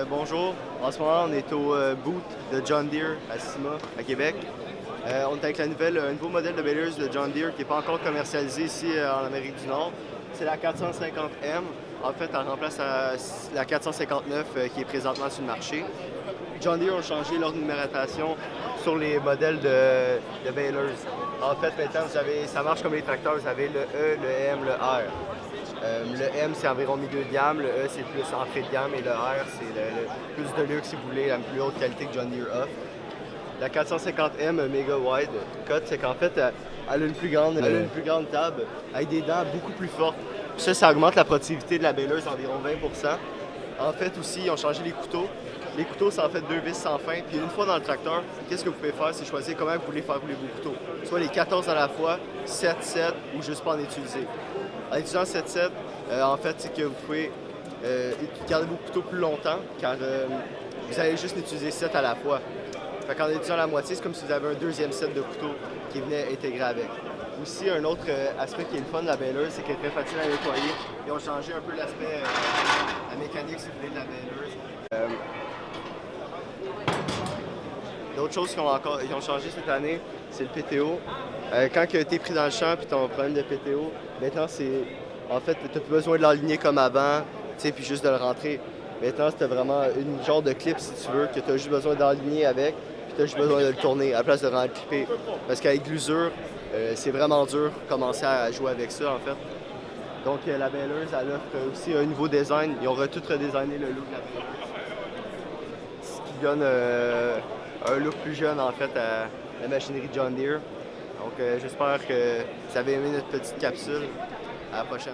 Bonjour, en ce moment on est au boot de John Deere à Cima, à Québec. On est avec un nouveau modèle de baleuse de John Deere qui n'est pas encore commercialisé ici en Amérique du Nord. C'est la 450M. En fait, elle remplace la 459 qui est présentement sur le marché. John Deere ont changé leur numérotation sur les modèles de balers. En fait, maintenant, ça marche comme les tracteurs. Vous avez le E, le M, le R. Le M, c'est environ milieu de gamme, le E, c'est plus entrée de gamme, et le R, c'est le plus de luxe, si vous voulez, la plus haute qualité que John Deere offre. La 450M Mega Wide Cut, c'est qu'en fait, elle a une plus grande table avec des dents beaucoup plus fortes. Ça augmente la productivité de la baleuse d'environ 20%. En fait, aussi, ils ont changé les couteaux. Les couteaux, c'est en fait 2 vis sans fin. Puis une fois dans le tracteur, qu'est-ce que vous pouvez faire? C'est choisir comment vous voulez faire rouler vos couteaux. Soit les 14 à la fois, 7-7 ou juste pas en utiliser. En utilisant 7-7, en fait, c'est que vous pouvez garder vos couteaux plus longtemps car vous allez juste utiliser 7 à la fois. Fait qu'en utilisant la moitié, c'est comme si vous avez un deuxième set de couteaux qui venait intégrer avec. Aussi, un autre aspect qui est le fun de la baleuse, c'est qu'elle est très facile à nettoyer. Ils ont changé un peu l'aspect, la mécanique, si vous voulez, de la baleuse. D'autres choses qui ont changé cette année, c'est le PTO. Quand tu es pris dans le champ et tu as un problème de PTO, maintenant, en fait, tu n'as plus besoin de l'aligner comme avant, puis juste de le rentrer. Maintenant, c'est vraiment une genre de clip, si tu veux, que tu as juste besoin d'aligner avec, puis tu as juste besoin de le tourner à la place de rendre clipper. Parce qu'avec l'usure, c'est vraiment dur de commencer à jouer avec ça, en fait. Donc, la baleuse, elle offre aussi un nouveau design. Ils ont tout redesigné le look de la baleuse. Ce qui donne un look plus jeune, en fait, à la machinerie John Deere. Donc, j'espère que vous avez aimé notre petite capsule. À la prochaine.